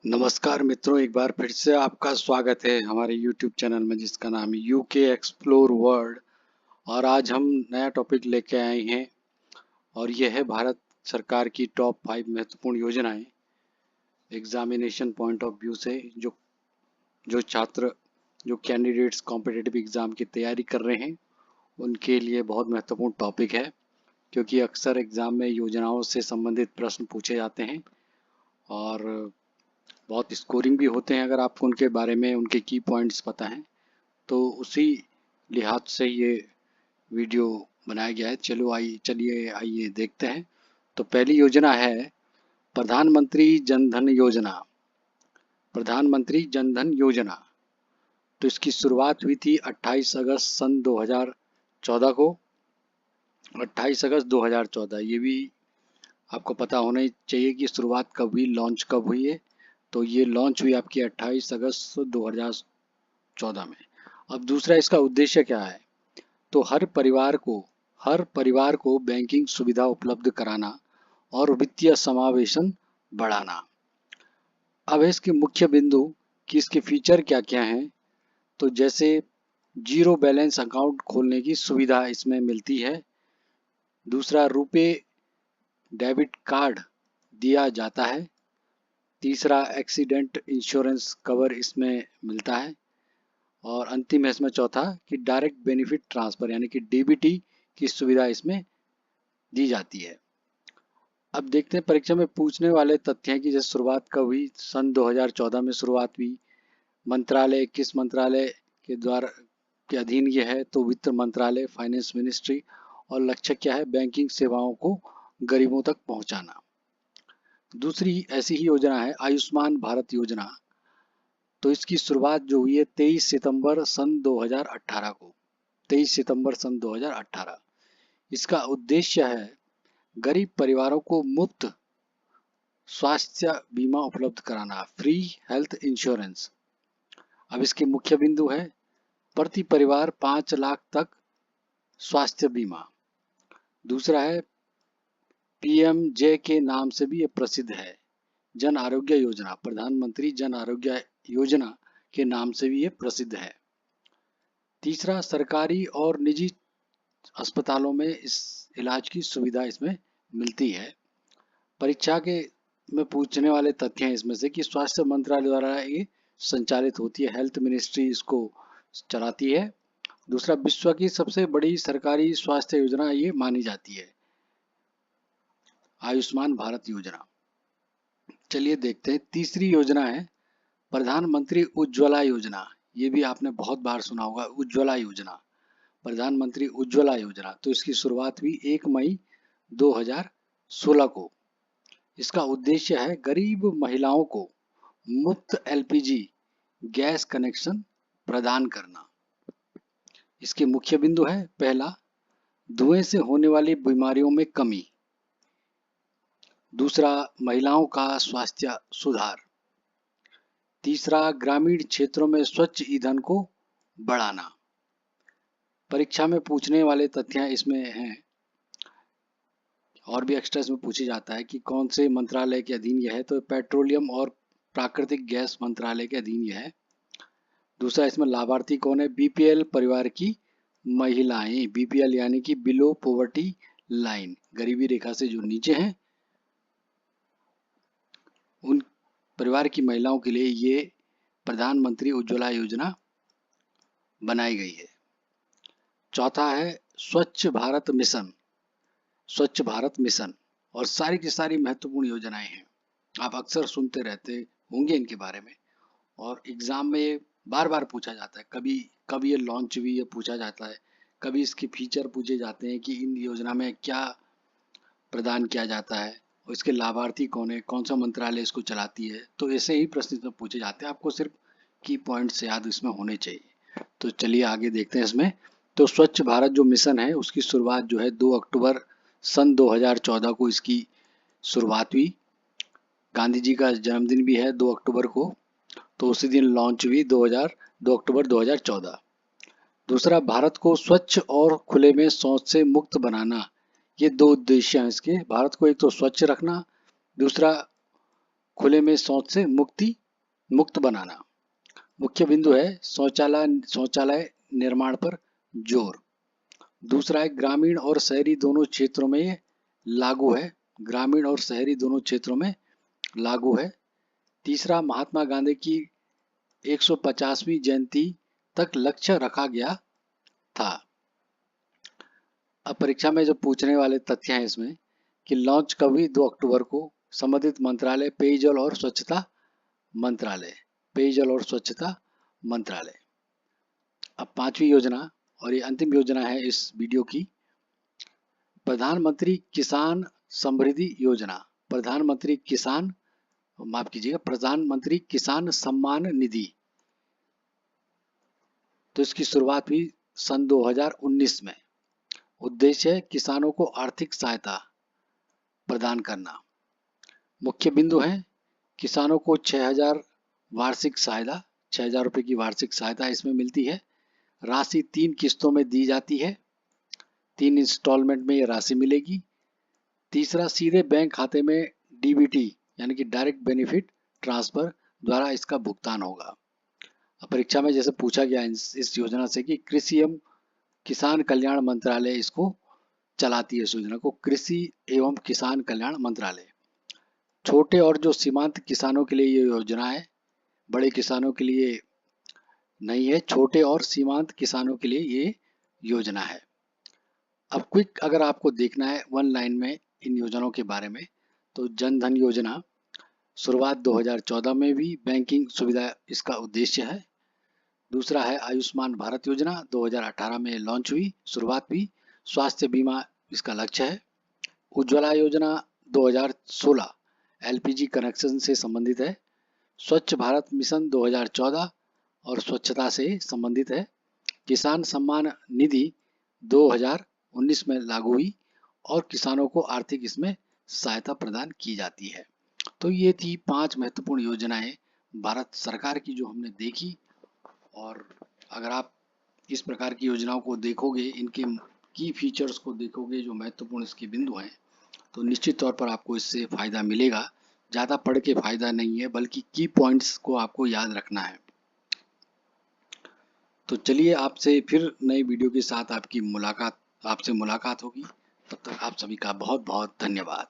नमस्कार मित्रों, एक बार फिर से आपका स्वागत है हमारे YouTube चैनल में जिसका नाम है यूके एक्सप्लोर वर्ल्ड। और आज हम नया टॉपिक लेके आए हैं और यह है भारत सरकार की टॉप 5 महत्वपूर्ण योजनाएं एग्जामिनेशन पॉइंट ऑफ व्यू से। जो जो छात्र जो कैंडिडेट्स कॉम्पिटिटिव एग्ज़ाम की तैयारी कर रहे हैं उनके लिए बहुत महत्वपूर्ण टॉपिक है, क्योंकि अक्सर एग्ज़ाम में योजनाओं से संबंधित प्रश्न पूछे जाते हैं और बहुत स्कोरिंग भी होते हैं। अगर आपको उनके बारे में उनके की पॉइंट्स पता हैं तो उसी लिहाज से ये वीडियो बनाया गया है। चलिए आइए देखते हैं। तो पहली योजना है प्रधानमंत्री जन धन योजना। प्रधानमंत्री जन धन योजना, तो इसकी शुरुआत हुई थी 28 अगस्त सन 2014 को। 28 अगस्त 2014, ये भी आपको पता होना ही चाहिए कि शुरुआत कब हुई, लॉन्च कब हुई है। तो ये लॉन्च हुई आपकी 28 अगस्त 2014 में। अब दूसरा इसका उद्देश्य क्या है, तो हर परिवार को बैंकिंग सुविधा उपलब्ध कराना और वित्तीय समावेशन बढ़ाना। अब है इसके मुख्य बिंदु कि इसके फीचर क्या क्या हैं। तो जैसे जीरो बैलेंस अकाउंट खोलने की सुविधा इसमें मिलती है। दूसरा, रुपे डेबिट कार्ड दिया जाता है। तीसरा, एक्सीडेंट इंश्योरेंस कवर इसमें मिलता है। और अंतिम है इसमें चौथा कि डायरेक्ट बेनिफिट ट्रांसफर यानी कि डीबीटी की सुविधा इसमें दी जाती है। अब देखते हैं परीक्षा में पूछने वाले तथ्य हैं कि जैसे शुरुआत कब हुई, सन 2014 में शुरुआत हुई। मंत्रालय किस मंत्रालय के द्वारा के अधीन ये है, तो वित्त मंत्रालय, फाइनेंस मिनिस्ट्री। और लक्ष्य क्या है, बैंकिंग सेवाओं को गरीबों तक पहुंचाना। दूसरी ऐसी ही योजना है आयुष्मान भारत योजना। तो इसकी शुरुआत जो हुई है 23 सितंबर सन 2018 को। 23 सितंबर सन 2018। इसका उद्देश्य है गरीब परिवारों को मुफ्त स्वास्थ्य बीमा उपलब्ध कराना, फ्री हेल्थ इंश्योरेंस। अब इसके मुख्य बिंदु है प्रति परिवार 5 लाख तक स्वास्थ्य बीमा। दूसरा है पीएमजे के नाम से भी ये प्रसिद्ध है, जन आरोग्य योजना। प्रधानमंत्री जन आरोग्य योजना के नाम से भी ये प्रसिद्ध है। तीसरा, सरकारी और निजी अस्पतालों में इस इलाज की सुविधा इसमें मिलती है। परीक्षा के में पूछने वाले तथ्य हैं इसमें से कि स्वास्थ्य मंत्रालय द्वारा ये संचालित होती है, हेल्थ मिनिस्ट्री इसको चलाती है। दूसरा, विश्व की सबसे बड़ी सरकारी स्वास्थ्य योजना ये मानी जाती है, आयुष्मान भारत योजना। चलिए देखते हैं तीसरी योजना है प्रधानमंत्री उज्ज्वला योजना। ये भी आपने बहुत बार सुना होगा, उज्ज्वला योजना, प्रधानमंत्री उज्ज्वला योजना। तो इसकी शुरुआत हुई 1 मई 2016 को। इसका उद्देश्य है गरीब महिलाओं को मुफ्त एलपीजी गैस कनेक्शन प्रदान करना। इसके मुख्य बिंदु है पहला, धुएं से होने वाली बीमारियों में कमी। दूसरा, महिलाओं का स्वास्थ्य सुधार। तीसरा, ग्रामीण क्षेत्रों में स्वच्छ ईंधन को बढ़ाना। परीक्षा में पूछने वाले तथ्य इसमें हैं और भी एक्स्ट्रा इसमें पूछा जाता है कि कौन से मंत्रालय के अधीन यह है, तो पेट्रोलियम और प्राकृतिक गैस मंत्रालय के अधीन यह है। दूसरा, इसमें लाभार्थी कौन है, बीपीएल परिवार की महिलाएं। बीपीएल यानी कि बिलो पॉवर्टी लाइन, गरीबी रेखा से जो नीचे हैं उन परिवार की महिलाओं के लिए ये प्रधानमंत्री उज्ज्वला योजना बनाई गई है। चौथा है स्वच्छ भारत मिशन। स्वच्छ भारत मिशन और सारी की सारी महत्वपूर्ण योजनाएं हैं, आप अक्सर सुनते रहते होंगे इनके बारे में। और एग्जाम में ये बार बार पूछा जाता है, कभी कब ये लॉन्च हुई ये पूछा जाता है, कभी इसके फीचर पूछे जाते हैं कि इन योजना में क्या प्रदान किया जाता है और इसके लाभार्थी कौन है, कौन सा मंत्रालय इसको चलाती है। तो ऐसे ही प्रश्न इसमें पूछे जाते हैं, आपको सिर्फ की पॉइंट्स याद इसमें होने चाहिए। तो चलिए आगे देखते हैं इसमें। तो स्वच्छ भारत जो मिशन है उसकी शुरुआत जो है 2 अक्टूबर सन 2014 को इसकी शुरुआत हुई। गांधी जी का जन्मदिन भी है 2 अक्टूबर को, तो उसी दिन लॉन्च हुई 2 अक्टूबर 2014। दूसरा, भारत को स्वच्छ और खुले में शौच से मुक्त बनाना। ये दो उद्देश्य हैं इसके, भारत को एक तो स्वच्छ रखना, दूसरा खुले में शौच से मुक्त बनाना। मुख्य बिंदु है शौचालय निर्माण पर जोर। दूसरा है ग्रामीण और शहरी दोनों क्षेत्रों में ये लागू है। ग्रामीण और शहरी दोनों क्षेत्रों में लागू है। तीसरा, महात्मा गांधी की 150वीं जयंती तक लक्ष्य रखा गया था। अब परीक्षा में जो पूछने वाले तथ्य हैं इसमें कि लॉन्च कब हुई, 2 अक्टूबर को। संबंधित मंत्रालय पेयजल और स्वच्छता मंत्रालय, पेयजल और स्वच्छता मंत्रालय। अब 5वीं योजना और ये अंतिम योजना है इस वीडियो की, प्रधानमंत्री किसान समृद्धि योजना। प्रधानमंत्री किसान, माफ कीजिएगा, प्रधानमंत्री किसान सम्मान निधि। तो इसकी शुरुआत हुई सन 2019 में। उद्देश्य है किसानों को आर्थिक सहायता प्रदान करना। मुख्य बिंदु हैं किसानों को 6,000 वार्षिक सहायता, 6,000 रुपये की वार्षिक सहायता इसमें मिलती है। राशि 3 किस्तों में दी जाती है, 3 इंस्टॉलमेंट में ये राशि मिलेगी। तीसरा, सीधे बैंक खाते में डीबीटी यानी कि डायरेक्ट बेनिफिट ट्रांसफर द्वारा इसका भुगतान होगा। परीक्षा में जैसे पूछा गया इस योजना से कि कृषि एवं किसान कल्याण मंत्रालय इसको चलाती है। इस योजना को कृषि एवं किसान कल्याण मंत्रालय। छोटे और जो सीमांत किसानों के लिए ये योजना है, बड़े किसानों के लिए नहीं है, छोटे और सीमांत किसानों के लिए ये योजना है। अब क्विक अगर आपको देखना है वन लाइन में इन योजनाओं के बारे में, तो जन धन योजना शुरुआत 2014 में भी बैंकिंग सुविधा इसका उद्देश्य है। दूसरा है आयुष्मान भारत योजना, 2018 में लॉन्च हुई, शुरुआत हुई, स्वास्थ्य बीमा इसका लक्ष्य है। उज्ज्वला योजना 2016 एलपीजी कनेक्शन से संबंधित है। स्वच्छ भारत मिशन 2014 और स्वच्छता से संबंधित है। किसान सम्मान निधि 2019 में लागू हुई और किसानों को आर्थिक इसमें सहायता प्रदान की जाती है। तो ये थी 5 महत्वपूर्ण योजनाएं भारत सरकार की जो हमने देखी। और अगर आप इस प्रकार की योजनाओं को देखोगे, इनके की फीचर्स को देखोगे, जो महत्वपूर्ण इसके बिंदु हैं, तो निश्चित तौर पर आपको इससे फ़ायदा मिलेगा। ज़्यादा पढ़ के फ़ायदा नहीं है, बल्कि की पॉइंट्स को आपको याद रखना है। तो चलिए आपसे फिर नई वीडियो के साथ आपसे मुलाकात होगी। तब तक आप सभी का बहुत बहुत धन्यवाद।